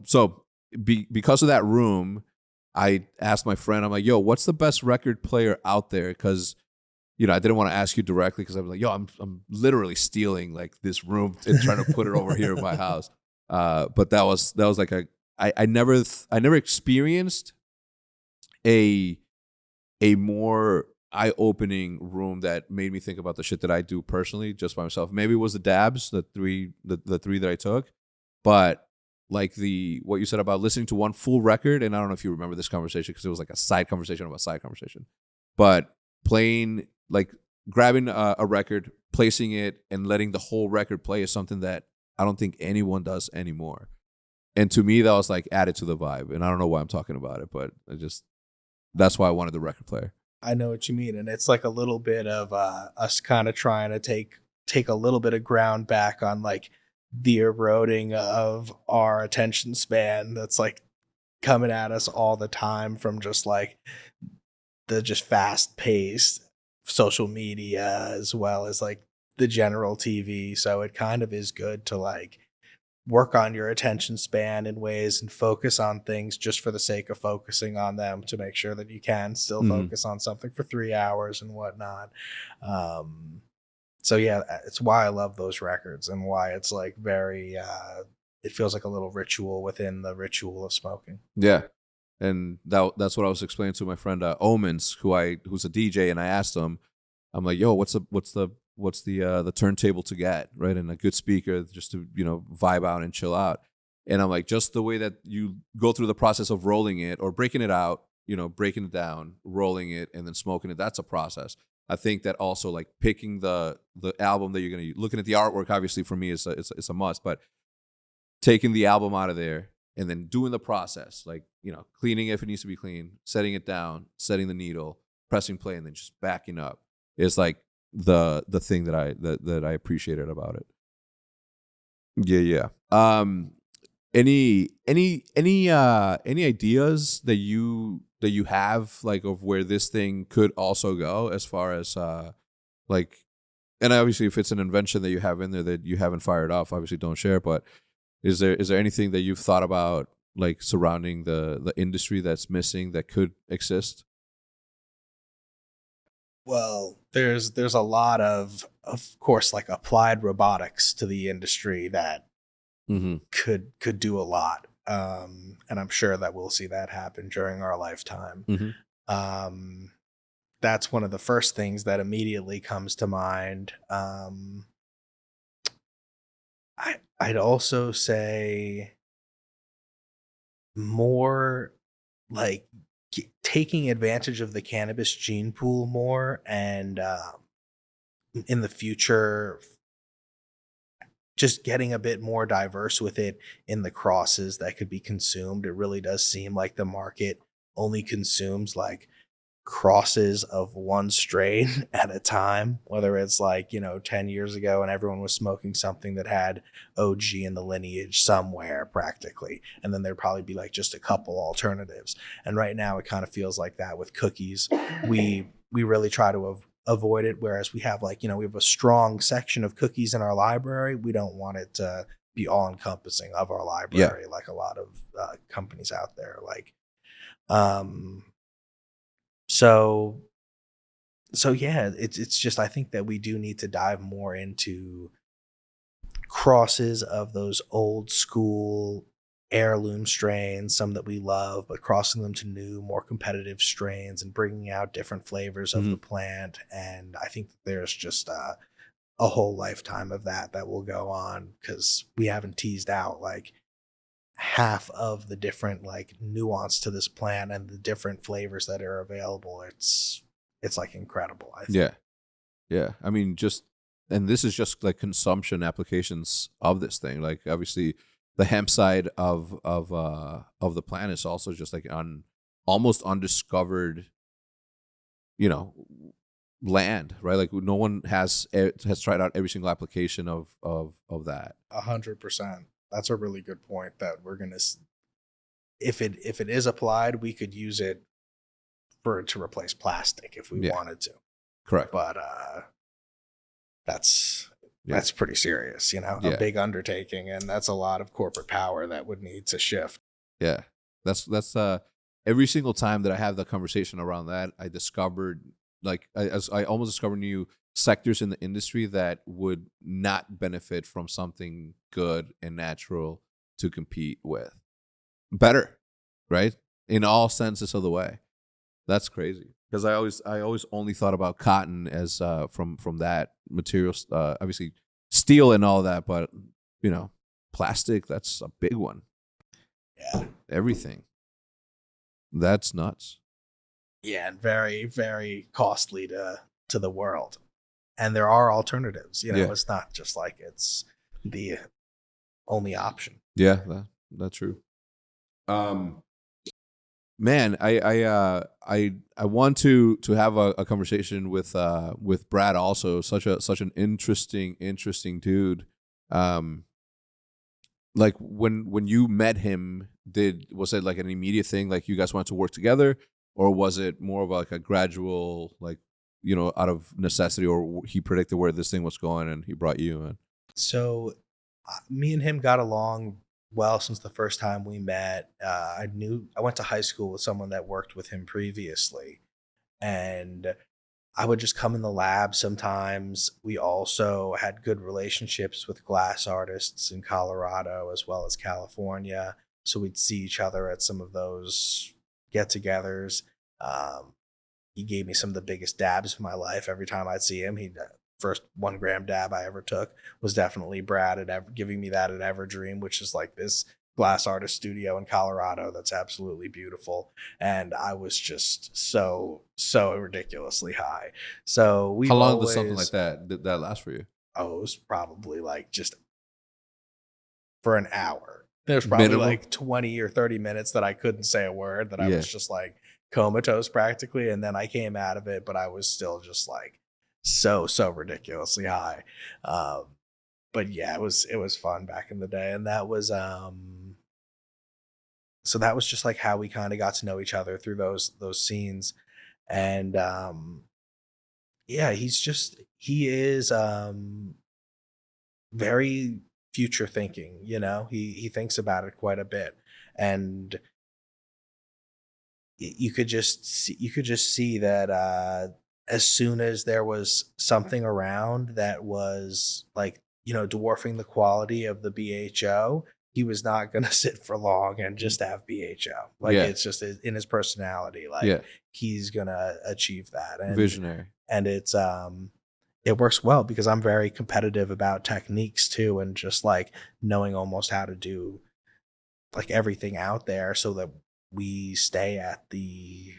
So because of that room, I asked my friend, I'm like, yo, what's the best record player out there? Because I didn't want to ask you directly, because I was like, yo, I'm literally stealing like this room and trying to put it over here in my house. But that was like I never experienced a more eye-opening room that made me think about the shit that I do personally just by myself. Maybe it was the dabs, the three that I took, but like what you said about listening to one full record, and I don't know if you remember this conversation because it was like a side conversation about side conversation, but playing, like grabbing a record, placing it, and letting the whole record play is something that I don't think anyone does anymore. And to me, that was like added to the vibe. And I don't know why I'm talking about it, but that's why I wanted the record player. I know what you mean, and it's like a little bit of us kind of trying to take a little bit of ground back on like the eroding of our attention span that's like coming at us all the time from just like the just fast paced social media, as well as like the general TV. So it kind of is good to like work on your attention span in ways and focus on things just for the sake of focusing on them, to make sure that you can still focus on something for 3 hours and whatnot. So yeah, it's why I love those records, and why it's like very, it feels like a little ritual within the ritual of smoking. Yeah. And that's what I was explaining to my friend Omens, who's a DJ, and I asked him, I'm like, yo, what's the turntable to get, right? And a good speaker just to, vibe out and chill out. And I'm like, just the way that you go through the process of rolling it or breaking it out, breaking it down, rolling it, and then smoking it, that's a process. I think that also like picking the album that you're going to, looking at the artwork, obviously for me it's a must, but taking the album out of there and then doing the process, like, cleaning if it needs to be clean, setting it down, setting the needle, pressing play, and then just backing up is like the thing that I appreciated about it. Yeah. Any ideas that you have, like, of where this thing could also go, as far as like, and obviously if it's an invention that you have in there that you haven't fired off, obviously don't share, but is there anything that you've thought about, like, surrounding the industry that's missing that could exist? Well, there's a lot of course, like applied robotics to the industry that Mm-hmm. could do a lot. And I'm sure that we'll see that happen during our lifetime. Mm-hmm. That's one of the first things that immediately comes to mind. I'd also say more like taking advantage of the cannabis gene pool more, and in the future just getting a bit more diverse with it in the crosses that could be consumed. It really does seem like the market only consumes like crosses of one strain at a time, whether it's like, 10 years ago and everyone was smoking something that had OG in the lineage somewhere practically. And then there'd probably be like just a couple alternatives. And right now it kind of feels like that with cookies. We really try to avoid it. Whereas we have like, we have a strong section of cookies in our library. We don't want it to be all encompassing of our library, like a lot of companies out there. Like, So yeah, it's just, I think that we do need to dive more into crosses of those old school heirloom strains, some that we love, but crossing them to new, more competitive strains and bringing out different flavors of the plant. And I think there's just a whole lifetime of that will go on, because we haven't teased out like half of the different like nuance to this plant and the different flavors that are available. It's like incredible, I think. Yeah. I mean, and this is just like consumption applications of this thing. Like obviously the hemp side of the plant is also just like almost undiscovered, land, right? Like no one has tried out every single application of that. 100%. That's a really good point, that we're gonna, if it is applied, we could use it to replace plastic if we wanted to. Correct. But that's pretty serious, a big undertaking, and that's a lot of corporate power that would need to shift. Yeah, that's every single time that I have that conversation around that, I discovered I almost discovered new sectors in the industry that would not benefit from something good and natural to compete with better, right? In all senses of the way. That's crazy, because I always only thought about cotton as from that material, obviously steel and all that, but plastic, that's a big one. Yeah, everything. That's nuts. Yeah, and very, very costly to the world. And there are alternatives. It's not just like it's the only option. Yeah, that's true. Man, I want to have a conversation with Brad also. Such an interesting dude. Like when you met him, was it like an immediate thing? Like you guys wanted to work together, or was it more of like a gradual, like, out of necessity, or he predicted where this thing was going and he brought you in? So me and him got along well since the first time we met. I went to high school with someone that worked with him previously, and I would just come in the lab sometimes. We also had good relationships with glass artists in Colorado as well as California, so we'd see each other at some of those get-togethers. He gave me some of the biggest dabs of my life. Every time I'd see him, first 1 gram dab I ever took was definitely Brad giving me that at Everdream, which is like this glass artist studio in Colorado that's absolutely beautiful. And I was just so ridiculously high. So how long does something like that last for you? Oh, it was probably like just for an hour. There's probably like 20 or 30 minutes that I couldn't say a word, that I was just like comatose practically. And then I came out of it, but I was still just like so ridiculously high. But yeah, it was fun back in the day. And that was so that was just like how we kind of got to know each other through those scenes. And yeah, he is very future thinking. He thinks about it quite a bit, and you could just see that as soon as there was something around that was like, dwarfing the quality of the BHO, he was not going to sit for long and just have BHO. Like it's just in his personality. Like he's going to achieve that. And visionary. And it's it works well because I'm very competitive about techniques too, and just like knowing almost how to do like everything out there so that we stay at the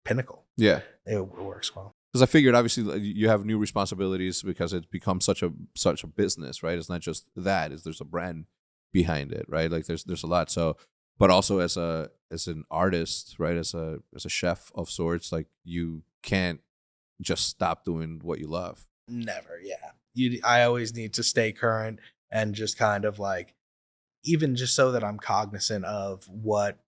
pinnacle. Yeah, it works well. Because I figured obviously you have new responsibilities because it becomes such a business, right? It's not just that; there's a brand behind it, right? Like there's a lot. So but also as an artist, right? As a chef of sorts, like you can't just stop doing what you love. Never, yeah. I always need to stay current and just kind of like, even just so that I'm cognizant of what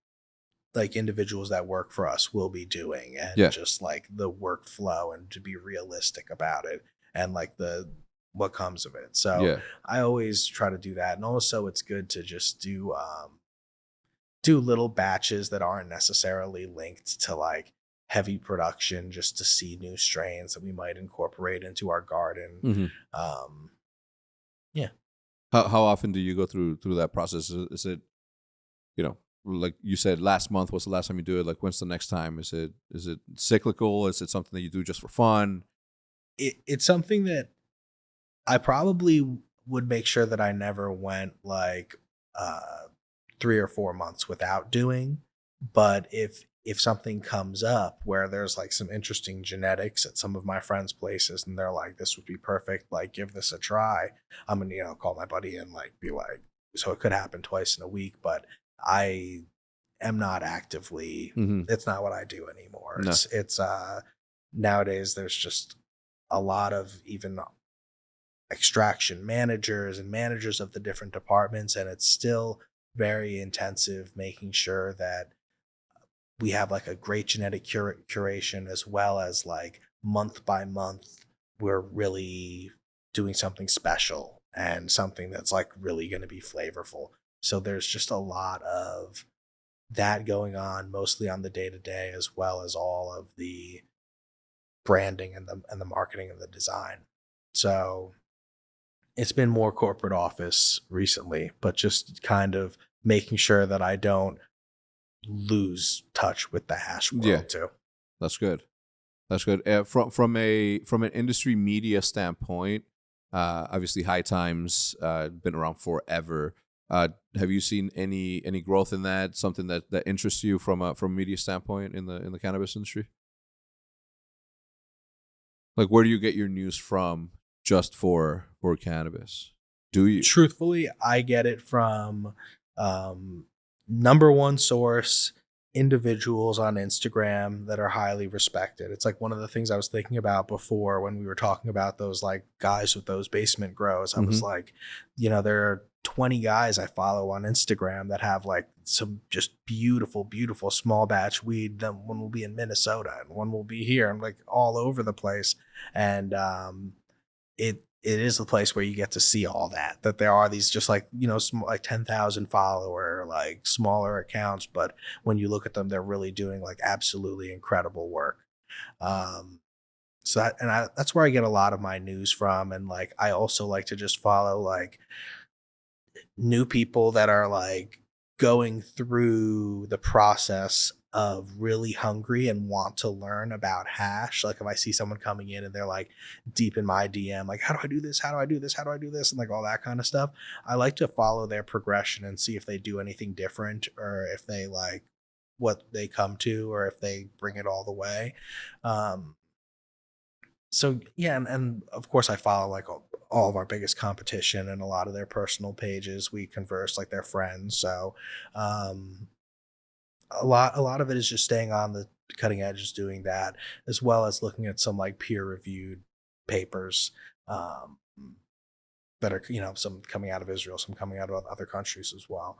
like individuals that work for us will be doing, and Yeah. just like the workflow, and to be realistic about it, and like the what comes of it. So Yeah. I always try to do that. And also it's good to just do little batches that aren't necessarily linked to like heavy production, just to see new strains that we might incorporate into our garden. Hmm. Um, yeah. How often do you go through that process? Is it, like you said, last month was the last time you do it? Like, when's the next time? Is it cyclical? Is it something that you do just for fun? It's something that I probably would make sure that I never went like 3 or 4 months without doing. But if something comes up where there's like some interesting genetics at some of my friends' places, and they're like, this would be perfect, like give this a try, I'm gonna, call my buddy and like be like, so it could happen twice in a week, but I am not actively, Hmm. it's not what I do anymore. No. It's nowadays there's just a lot of even extraction managers and managers of the different departments, and it's still very intensive making sure that we have like a great genetic curation, as well as like month by month we're really doing something special and something that's like really going to be flavorful. So there's just a lot of that going on, mostly on the day to day, as well as all of the branding and the marketing and the design. So it's been more corporate office recently, but just kind of making sure that I don't lose touch with the hash world. Yeah. Too. That's good. That's good. From an industry media standpoint, obviously High Times been around forever. Have you seen any growth in that? Something that interests you from a media standpoint in the cannabis industry? Like, where do you get your news from just for cannabis? Do you? Truthfully, I get it from number one source, individuals on Instagram that are highly respected. It's like one of the things I was thinking about before when we were talking about those like guys with those basement grows. I was Mhm. like, there are 20 guys I follow on Instagram that have like some just beautiful, beautiful small batch weed. Then one will be in Minnesota and one will be here, and like all over the place. And it is the place where you get to see all that there are these just like, like 10,000 follower, like smaller accounts, but when you look at them, they're really doing like absolutely incredible work. um that's where I get a lot of my news from. And like I also like to just follow like new people that are like going through the process of really hungry and want to learn about hash. Like if I see someone coming in and they're like deep in my DM, like, how do I do this? How do I do this? How do I do this? And like all that kind of stuff. I like to follow their progression and see if they do anything different, or if they like what they come to, or if they bring it all the way. Um, so yeah, and of course I follow like all of our biggest competition and a lot of their personal pages. We converse like they're friends. So um a lot of it is just staying on the cutting edge, is doing that, as well as looking at some like peer reviewed papers um that are, some coming out of Israel, some coming out of other countries as well.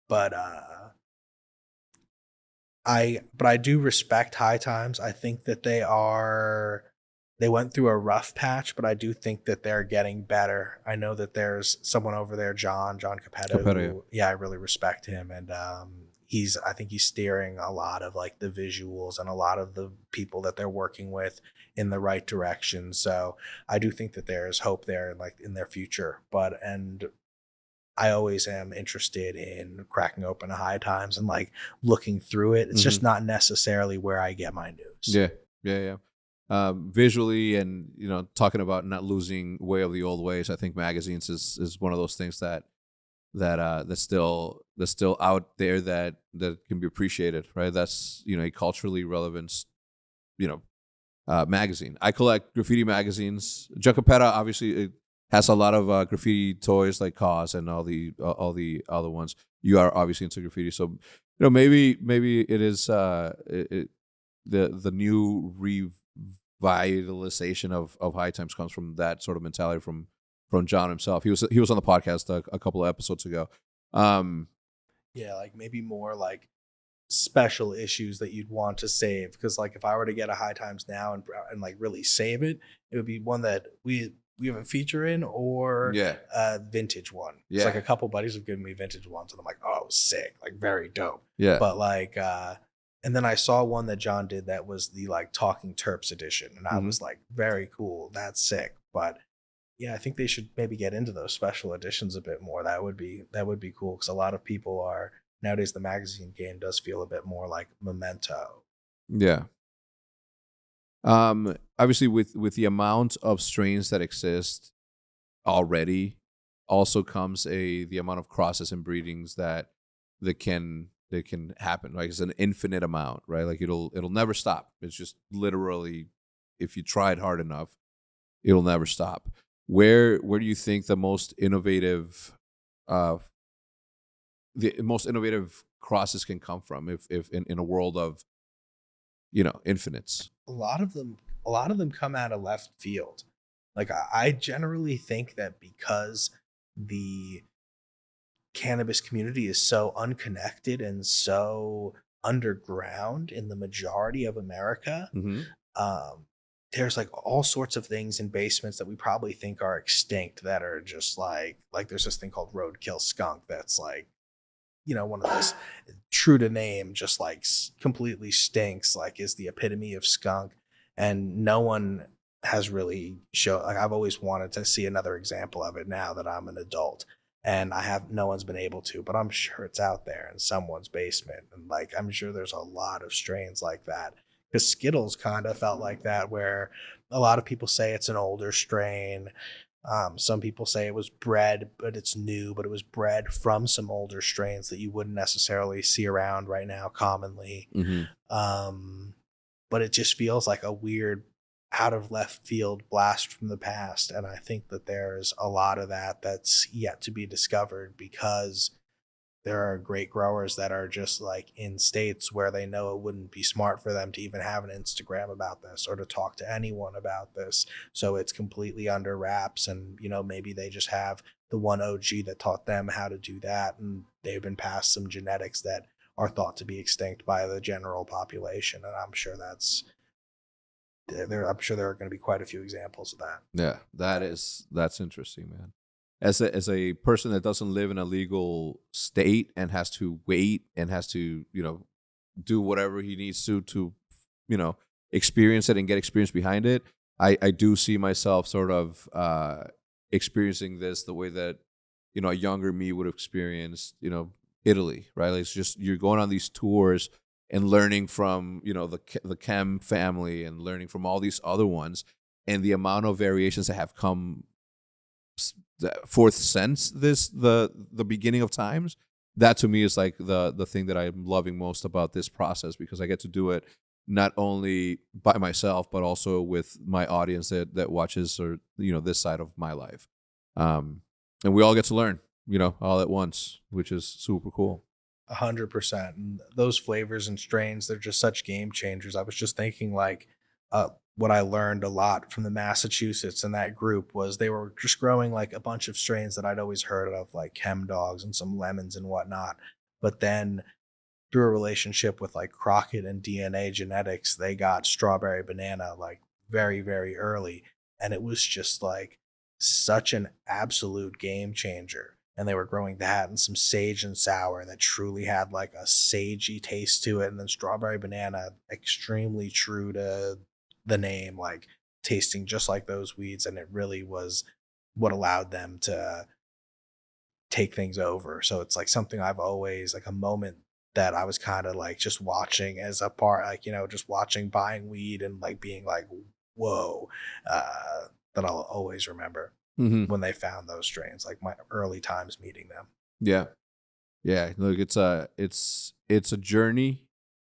But I do respect High Times. I think that they went through a rough patch, but I do think that they're getting better. I know that there's someone over there, John Capetta, Capetta, yeah. who, yeah, I really respect him. And I think he's steering a lot of like the visuals and a lot of the people that they're working with in the right direction. So I do think that there's hope there, like in their future. And I always am interested in cracking open a High Times and like looking through it. It's just not necessarily where I get my news. Yeah, yeah. Visually, and talking about not losing way of the old ways. I think magazines is one of those things that's still out there that can be appreciated. Right. That's a culturally relevant magazine. I collect graffiti magazines. Jacopetta obviously it has a lot of graffiti toys like Cause and all the other ones. you are obviously into graffiti. So, maybe it is the new revitalization of High Times comes from that sort of mentality from John himself. He was on the podcast a couple of episodes ago. Yeah, like maybe more like special issues that you'd want to save, because like if I were to get a High Times now and like really save it, it would be one that we have a feature in, or Yeah. a vintage one. It's Yeah. like a couple buddies have given me vintage ones and I'm like, oh, sick, like very dope. Yeah. But like and then I saw one that John did that was the like Talking Terps edition, and I was like, very cool, that's sick. But yeah, I think they should maybe get into those special editions a bit more. That would be cool, because a lot of people are nowadays, the magazine game does feel a bit more like Memento. Yeah. Obviously, with the amount of strains that exist already, also comes the amount of crosses and breedings that can happen. Like, it's an infinite amount, right? Like it'll never stop. It's just literally, if you tried hard enough, it'll never stop. Where do you think the most innovative crosses can come from, if in a world of infinites? A lot of them come out of left field. Like I generally think that because the cannabis community is so unconnected and so underground in the majority of America, there's like all sorts of things in basements that we probably think are extinct that are just like there's this thing called roadkill skunk that's like, one of those, true to name, just like completely stinks, like is the epitome of skunk. And no one has really shown, like I've always wanted to see another example of it now that I'm an adult, and no one's been able to, but I'm sure it's out there in someone's basement. And like, I'm sure there's a lot of strains like that, because Skittles kind of felt like that, where a lot of people say it's an older strain. Some people say it was bred, but it's new, but it was bred from some older strains that you wouldn't necessarily see around right now commonly. But it just feels like a weird out of left field blast from the past. And I think that there's a lot of that's yet to be discovered, because there are great growers that are just like in states where they know it wouldn't be smart for them to even have an Instagram about this or to talk to anyone about this. So it's completely under wraps. And, maybe they just have the one OG that taught them how to do that, and they've been passed some genetics that are thought to be extinct by the general population. And I'm sure there are going to be quite a few examples of that. Yeah, that's interesting, man. As a person that doesn't live in a legal state and has to wait and has to, do whatever he needs to, experience it and get experience behind it, I do see myself sort of experiencing this the way that, a younger me would have experienced, Italy, right? Like, it's just, you're going on these tours and learning from, the Chem family and learning from all these other ones, and the amount of variations that have come forth since the beginning of times. That to me is like the thing that I'm loving most about this process, because I get to do it not only by myself but also with my audience that watches, or this side of my life, and we all get to learn all at once, which is super cool. 100%. And those flavors and strains, they're just such game changers. I was just thinking, like, what I learned a lot from the Massachusetts and that group was they were just growing like a bunch of strains that I'd always heard of, like Chem Dogs and some lemons and whatnot. But then through a relationship with like Crockett and DNA Genetics, they got Strawberry Banana like very, very early. And it was just like such an absolute game changer. And they were growing that and some Sage and Sour that truly had like a sagey taste to it. And then Strawberry Banana, extremely true to the name, like tasting just like those weeds. And it really was what allowed them to take things over. So it's like something I've always, like a moment that I was kind of like just watching as a part, like, just watching buying weed and like being like, whoa, that I'll always remember when they found those strains, like my early times meeting them. Yeah. Look, it's a journey.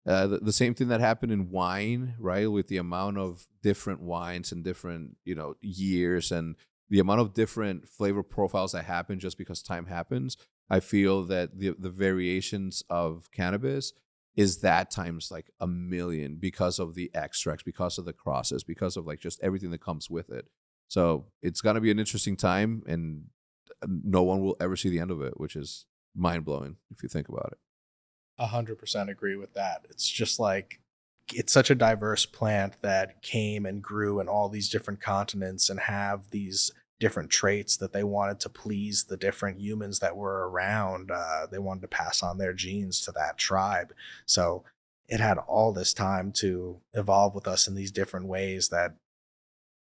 The same thing that happened in wine, right? With the amount of different wines and different, years, and the amount of different flavor profiles that happen just because time happens. I feel that the variations of cannabis is that times like a million because of the extracts, because of the crosses, because of like just everything that comes with it. So it's gonna be an interesting time, and no one will ever see the end of it, which is mind blowing if you think about it. 100% agree with that. It's just like it's such a diverse plant that came and grew in all these different continents and have these different traits that they wanted to please the different humans that were around. They wanted to pass on their genes to that tribe. So it had all this time to evolve with us in these different ways that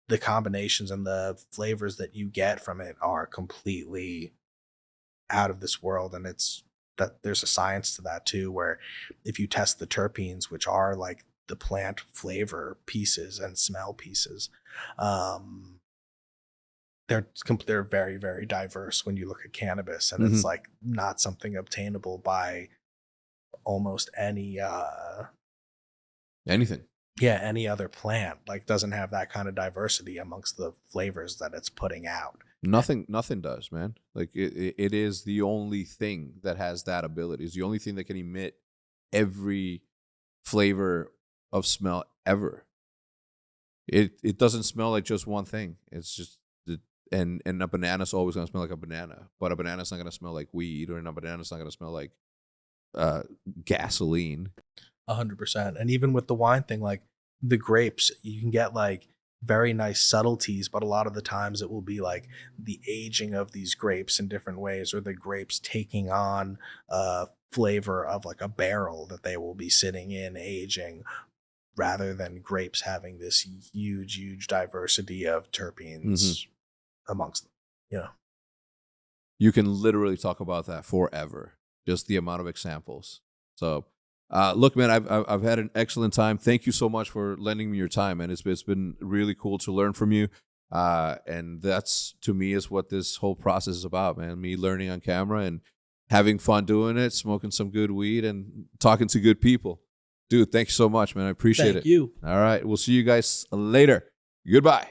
the combinations and the flavors that you get from it are completely out of this world. And it's that there's a science to that too, where if you test the terpenes, which are like the plant flavor pieces and smell pieces, um they're very, very diverse when you look at cannabis, and it's like not something obtainable by almost Anything. any other plant. Like doesn't have that kind of diversity amongst the flavors that it's putting out. Nothing does, man. Like it is the only thing that has that ability. It's the only thing that can emit every flavor of smell ever. It doesn't smell like just one thing. It's just and a banana's always gonna smell like a banana, but a banana's not gonna smell like weed, or a banana's not gonna smell like gasoline. 100%. And even with the wine thing, like the grapes, you can get like very nice subtleties, but a lot of the times it will be like the aging of these grapes in different ways, or the grapes taking on flavor of like a barrel that they will be sitting in aging, rather than grapes having this huge diversity of terpenes amongst them. You know, You can literally talk about that forever. Just the amount of examples. So, look, man, I've had an excellent time. Thank you so much for lending me your time, and it's been really cool to learn from you. And that's, to me, is what this whole process is about, man. Me learning on camera and having fun doing it, smoking some good weed, and talking to good people. Dude, thanks so much, man. I appreciate it. Thank you. All right, we'll see you guys later. Goodbye.